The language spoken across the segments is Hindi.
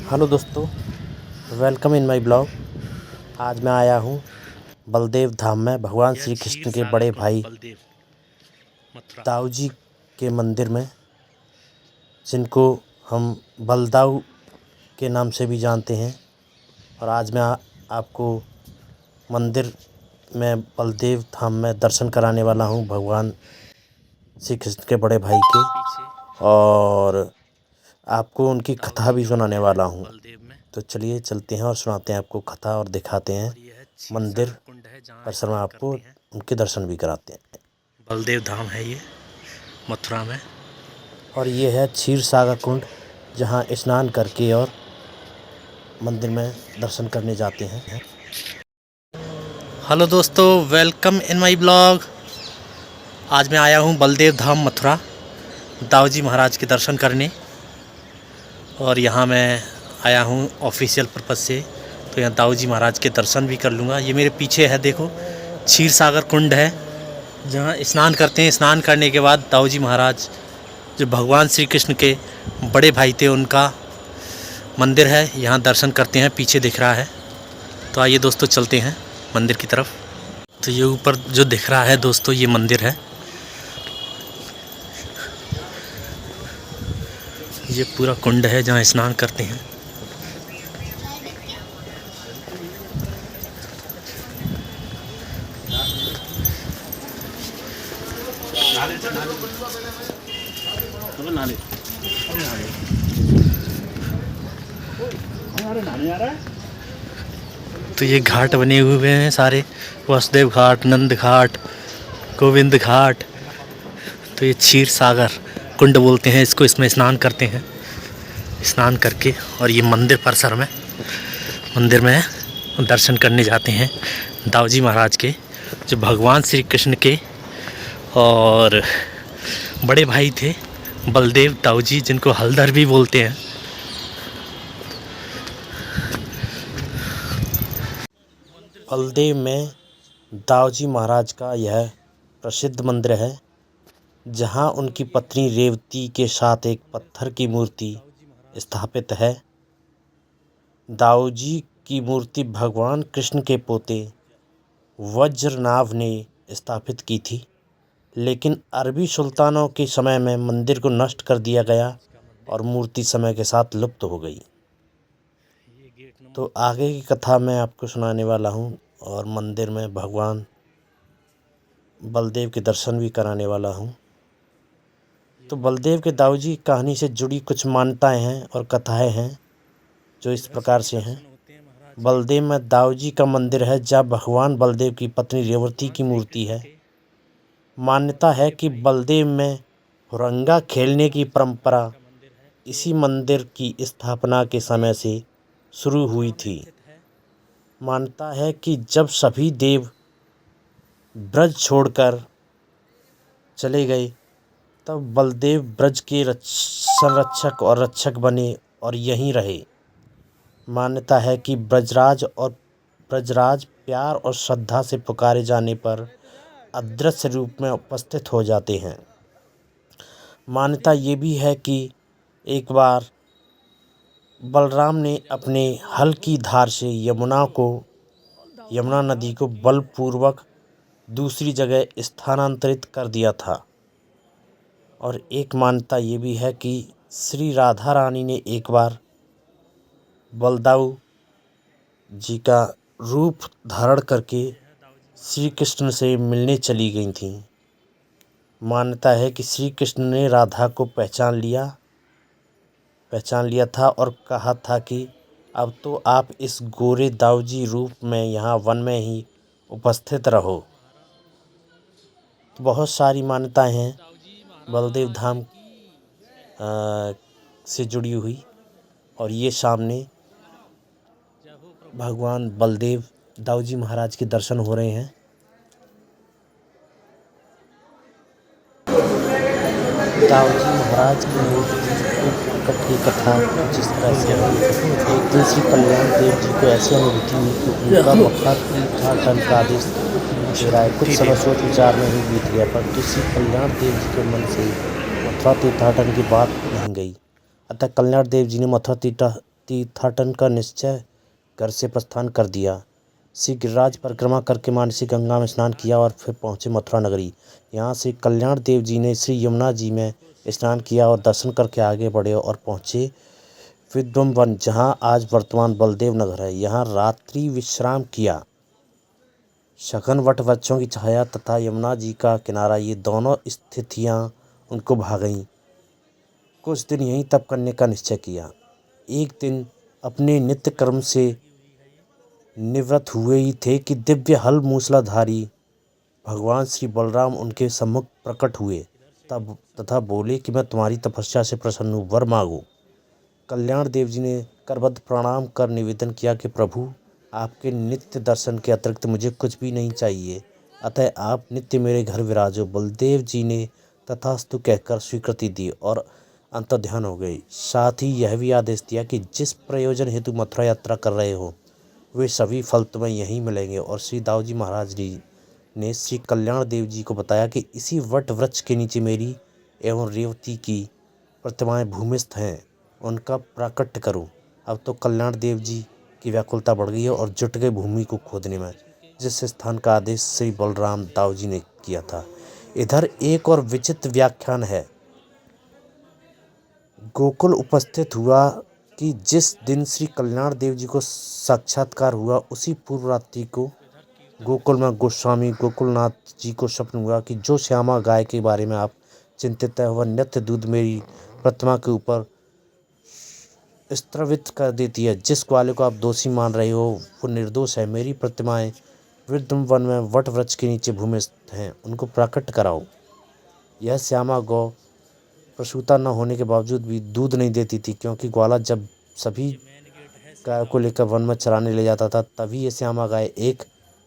हेलो दोस्तों, वेलकम इन माय ब्लॉग। आज मैं आया हूँ बलदेव धाम में भगवान श्री कृष्ण के बड़े भाई दाऊ जी के मंदिर में, जिनको हम बलदाऊ के नाम से भी जानते हैं। और आज मैं आपको मंदिर में बलदेव धाम में दर्शन कराने वाला हूँ भगवान श्री कृष्ण के बड़े भाई के, और आपको उनकी कथा भी सुनाने वाला हूँ। तो चलिए चलते हैं और सुनाते हैं आपको कथा और दिखाते हैं मंदिर परिसर में, आपको उनके दर्शन भी कराते हैं। बलदेव धाम है ये मथुरा में, और ये है क्षीर सागर कुंड, जहाँ स्नान करके और मंदिर में दर्शन करने जाते हैं। हेलो दोस्तों, वेलकम इन माय ब्लॉग। आज मैं आया हूँ बलदेव धाम मथुरा दाऊ जी महाराज के दर्शन करने। और यहाँ मैं आया हूँ ऑफिशियल पर्पज़ से, तो यहाँ दाऊ जी महाराज के दर्शन भी कर लूँगा। ये मेरे पीछे है, देखो क्षीर सागर कुंड है जहाँ स्नान करते हैं। स्नान करने के बाद दाऊ जी महाराज जो भगवान श्री कृष्ण के बड़े भाई थे, उनका मंदिर है, यहाँ दर्शन करते हैं। पीछे दिख रहा है, तो आइए दोस्तों चलते हैं मंदिर की तरफ। तो ये ऊपर जो दिख रहा है दोस्तों, ये मंदिर है। ये पूरा कुंड है जहाँ स्नान करते हैं। तो ये घाट बने हुए हैं सारे, वासुदेव घाट, नंद घाट, गोविंद घाट। तो ये क्षीर सागर कुंड बोलते हैं इसको। इसमें स्नान करते हैं। स्नान करके और ये मंदिर परिसर में, मंदिर में दर्शन करने जाते हैं दाऊ जी महाराज के, जो भगवान श्री कृष्ण के और बड़े भाई थे, बलदेव दाऊ जी, जिनको हलधर भी बोलते हैं। बलदेव में दाऊ जी महाराज का यह प्रसिद्ध मंदिर है, जहाँ उनकी पत्नी रेवती के साथ एक पत्थर की मूर्ति स्थापित है। दाऊ जी की मूर्ति भगवान कृष्ण के पोते वज्रनाभ ने स्थापित की थी, लेकिन अरबी सुल्तानों के समय में मंदिर को नष्ट कर दिया गया और मूर्ति समय के साथ लुप्त हो गई। तो आगे की कथा मैं आपको सुनाने वाला हूँ, और मंदिर में भगवान बलदेव के दर्शन भी कराने वाला हूँ। तो बलदेव के दाऊ जी कहानी से जुड़ी कुछ मान्यताएं हैं और कथाएं हैं, जो इस प्रकार से हैं। बलदेव में दाऊ जी का मंदिर है, जहाँ भगवान बलदेव की पत्नी रेवती की मूर्ति है। मान्यता है कि बलदेव में हुरंगा खेलने की परंपरा इसी मंदिर की स्थापना के समय से शुरू हुई थी। मान्यता है कि जब सभी देव ब्रज छोड़कर चले गए, तब बलदेव ब्रज के संरक्षक और रक्षक बने और यहीं रहे। मान्यता है कि ब्रजराज प्यार और श्रद्धा से पुकारे जाने पर अदृश्य रूप में उपस्थित हो जाते हैं। मान्यता ये भी है कि एक बार बलराम ने अपने हल की धार से यमुना नदी को बलपूर्वक दूसरी जगह स्थानांतरित कर दिया था। और एक मान्यता ये भी है कि श्री राधा रानी ने एक बार बलदाऊ जी का रूप धारण करके श्री कृष्ण से मिलने चली गई थीं। मान्यता है कि श्री कृष्ण ने राधा को पहचान लिया था और कहा था कि अब तो आप इस गोरे दाऊ जी रूप में यहाँ वन में ही उपस्थित रहो। तो बहुत सारी मान्यताएं हैं बलदेव धाम से जुड़ी हुई। और ये सामने भगवान बलदेव दाऊ जी महाराज के दर्शन हो रहे हैं। दाऊ जी महाराज की मूर्ति की कथा जिस तरह से एक दिन श्री कल्याण देव जी को ऐसी अनुभूति हुई कि उनका मथुरा तीर्थाटन का आदेश दे रहा है। कुछ समय सोच विचार में ही बीत गया, परंतु श्री कल्याण देव जी के मन से मथुरा तीर्थाटन की बात नहीं गई। अतः कल्याण देव जी ने मथुरा तीर्थाटन का निश्चय घर से प्रस्थान कर दिया। श्री गिरिराज परिक्रमा करके मानसी गंगा में स्नान किया और फिर पहुँचे मथुरा नगरी। यहाँ से कल्याण देव जी ने श्री यमुना जी में स्नान किया और दर्शन करके आगे बढ़े और पहुँचे विद्वम वन, जहाँ आज वर्तमान बलदेव नगर है। यहाँ रात्रि विश्राम किया। सघन वट वृक्षों की छाया तथा यमुना जी का किनारा, ये दोनों स्थितियाँ उनको भा गईं। कुछ दिन यहीं तप करने का निश्चय किया। एक दिन अपने नित्य कर्म से निवृत्त हुए ही थे कि दिव्य हल मूसलाधारी भगवान श्री बलराम उनके सम्मुख प्रकट हुए तब तथा बोले कि मैं तुम्हारी तपस्या से प्रसन्न हूँ, वर मांगो। कल्याण देव जी ने करबद्ध प्रणाम कर निवेदन किया कि प्रभु, आपके नित्य दर्शन के अतिरिक्त मुझे कुछ भी नहीं चाहिए, अतः आप नित्य मेरे घर विराजो। बलदेव जी ने तथास्तु कहकर स्वीकृति दी और अंतर्ध्यान हो गई। साथ ही यह भी आदेश दिया कि जिस प्रयोजन हेतु मथुरा यात्रा कर रहे हो, वे सभी फल तुम्हें यहीं मिलेंगे। और श्री दाऊजी महाराज जी ने श्री कल्याण देव जी को बताया कि इसी वट वृक्ष के नीचे मेरी एवं रेवती की प्रतिमाएं भूमिस्थ हैं, उनका प्राकट्य करो। अब तो कल्याण देव जी की व्याकुलता बढ़ गई है और जुट गए भूमि को खोदने में, जिस स्थान का आदेश श्री बलराम दाऊ जी ने किया था। इधर एक और विचित्र व्याख्यान है। गोकुल उपस्थित हुआ कि जिस दिन श्री कल्याण देव जी को साक्षात्कार हुआ, उसी पूर्व रात्रि को गोकुल में गोस्वामी गोकुलनाथ जी को स्वप्न हुआ कि जो श्यामा गाय के बारे में आप चिंतित है, वह नित्य दूध मेरी प्रतिमा के ऊपर स्त्रवित कर देती है। जिस ग्वाले को आप दोषी मान रहे हो, वो निर्दोष है। मेरी प्रतिमाएं वृद्ध वन में वट वृक्ष के नीचे भूमिस्थ हैं, उनको प्राकट कराओ। यह श्यामा गौ प्रसूता न होने के बावजूद भी दूध नहीं देती थी, क्योंकि ग्वाला जब सभी गायों को लेकर वन में चराने ले जाता था, तभी ये श्यामा गाय एक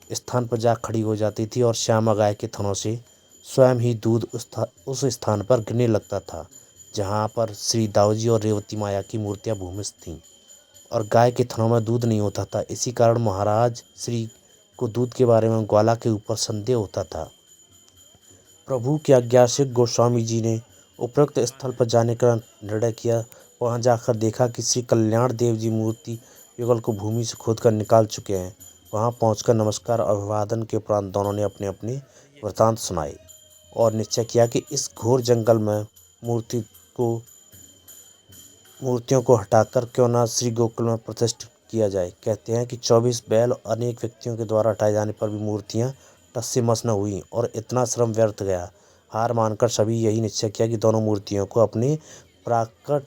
स्थान पर जा खड़ी हो जाती थी और श्यामा गाय के थनों से स्वयं ही दूध उस स्थान पर गिरने लगता था जहाँ पर श्री दाऊजी और रेवती माया की मूर्तियाँ भूमिस्थ थीं, और गाय के थनों में दूध नहीं होता था। इसी कारण महाराज श्री को दूध के बारे में ग्वाला के ऊपर संदेह होता था। प्रभु की आज्ञा से गोस्वामी जी ने उपरोक्त स्थल पर जाने का निर्णय किया। वहां जाकर देखा कि श्री कल्याण देव जी मूर्ति युगल को भूमि से खोदकर निकाल चुके हैं। वहां पहुंचकर नमस्कार और अभिवादन के उपरांत दोनों ने अपने अपने वृतांत सुनाए और निश्चय किया कि इस घोर जंगल में मूर्तियों को हटाकर क्यों ना श्री गोकुल में प्रतिष्ठित किया जाए। कहते हैं कि 24 बैल अनेक व्यक्तियों के द्वारा हटाए जाने पर भी मूर्तियां टस से मस न हुई और इतना श्रम व्यर्थ गया। हार मानकर सभी यही निश्चय किया कि दोनों मूर्तियों को अपने प्राकट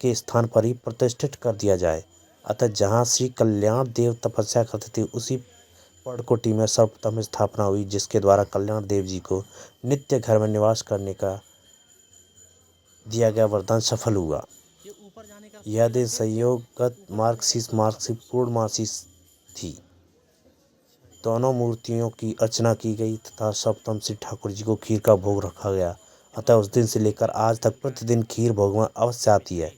के स्थान पर ही प्रतिष्ठित कर दिया जाए। अतः जहाँ श्री कल्याण देव तपस्या करते थे, उसी पर्णकुटी में सर्वप्रथम स्थापना हुई, जिसके द्वारा कल्याण देव जी को नित्य घर में निवास करने का दिया गया वरदान सफल हुआ। यह दिन संयोगत मार्गशीर्ष पूर्णमासी थी। दोनों मूर्तियों की अर्चना की गई तथा सप्तम श्री ठाकुर जी को खीर का भोग रखा गया। अतः उस दिन से लेकर आज तक प्रतिदिन खीर भोग में अवश्य आती है।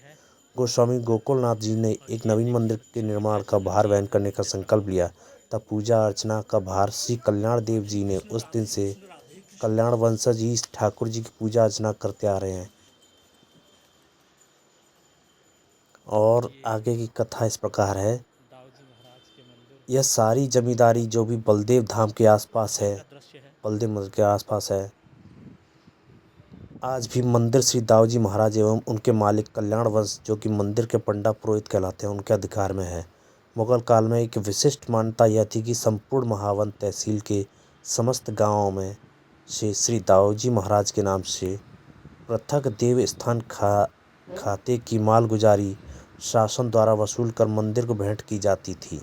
गोस्वामी गोकुलनाथ जी ने एक नवीन मंदिर के निर्माण का भार वहन करने का संकल्प लिया। तब पूजा अर्चना का भार श्री कल्याण देव जी ने उस दिन से कल्याण वंशज ही ठाकुर जी की पूजा अर्चना करते आ रहे हैं। और आगे की कथा इस प्रकार है। यह सारी जमींदारी जो भी बलदेव धाम के आसपास है, बलदेव मंदिर के आसपास है, आज भी मंदिर श्री दाऊजी महाराज एवं उनके मालिक कल्याण वंश, जो कि मंदिर के पंडा पुरोहित कहलाते हैं, उनके अधिकार में है। मुगल काल में एक विशिष्ट मान्यता यह थी कि संपूर्ण महावन तहसील के समस्त गांवों में से श्री दाऊजी महाराज के नाम से पृथक देव स्थान खाते की मालगुजारी शासन द्वारा वसूल कर मंदिर को भेंट की जाती थी,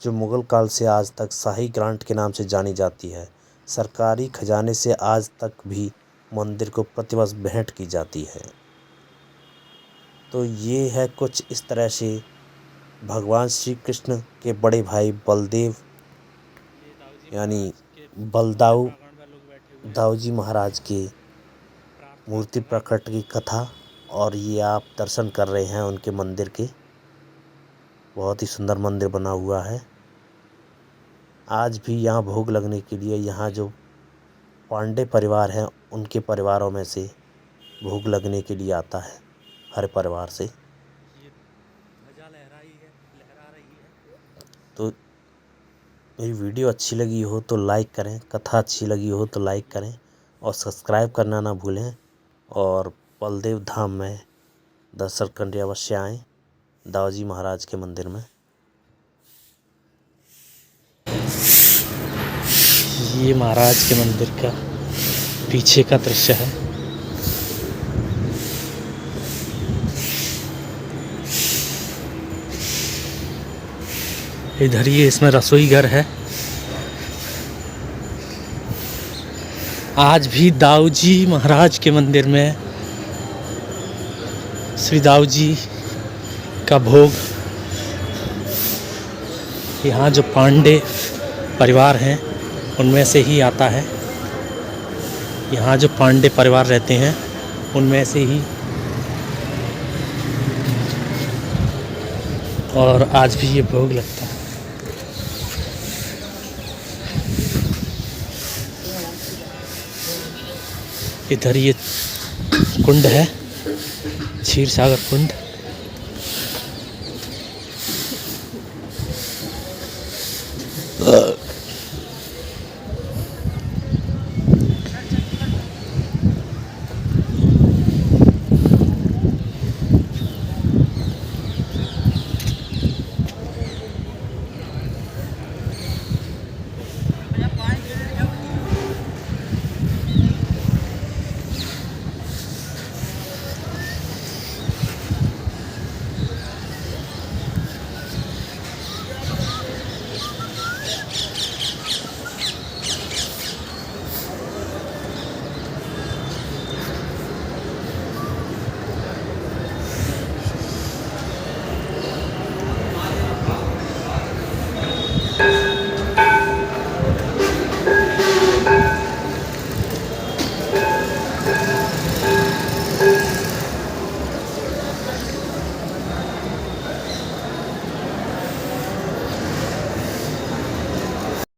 जो मुगल काल से आज तक शाही ग्रांट के नाम से जानी जाती है। सरकारी खजाने से आज तक भी मंदिर को प्रतिवर्ष भेंट की जाती है। तो ये है कुछ इस तरह से भगवान श्री कृष्ण के बड़े भाई बलदेव यानी बलदाऊ दाऊजी महाराज की मूर्ति प्रकट की कथा, और ये आप दर्शन कर रहे हैं उनके मंदिर के। बहुत ही सुंदर मंदिर बना हुआ है। आज भी यहाँ भोग लगने के लिए यहाँ जो पांडे परिवार हैं, उनके परिवारों में से भोग लगने के लिए आता है, हर परिवार से। लहरा रही है। तो मेरी वीडियो अच्छी लगी हो तो लाइक करें, कथा अच्छी लगी हो तो लाइक करें और सब्सक्राइब करना ना भूलें। और बलदेव धाम में दर्शन करने अवश्य आएँ, दाऊजी महाराज के मंदिर में। ये महाराज के मंदिर का पीछे का दृश्य है। इधर ये इसमें रसोई घर है। आज भी दाऊजी महाराज के मंदिर में श्री दाऊजी का भोग, यहाँ जो पांडे परिवार हैं उनमें से ही आता है। यहाँ जो पांडे परिवार रहते हैं उनमें से ही, और आज भी ये भोग लगता है। इधर ये कुंड है, क्षीर सागर कुंड।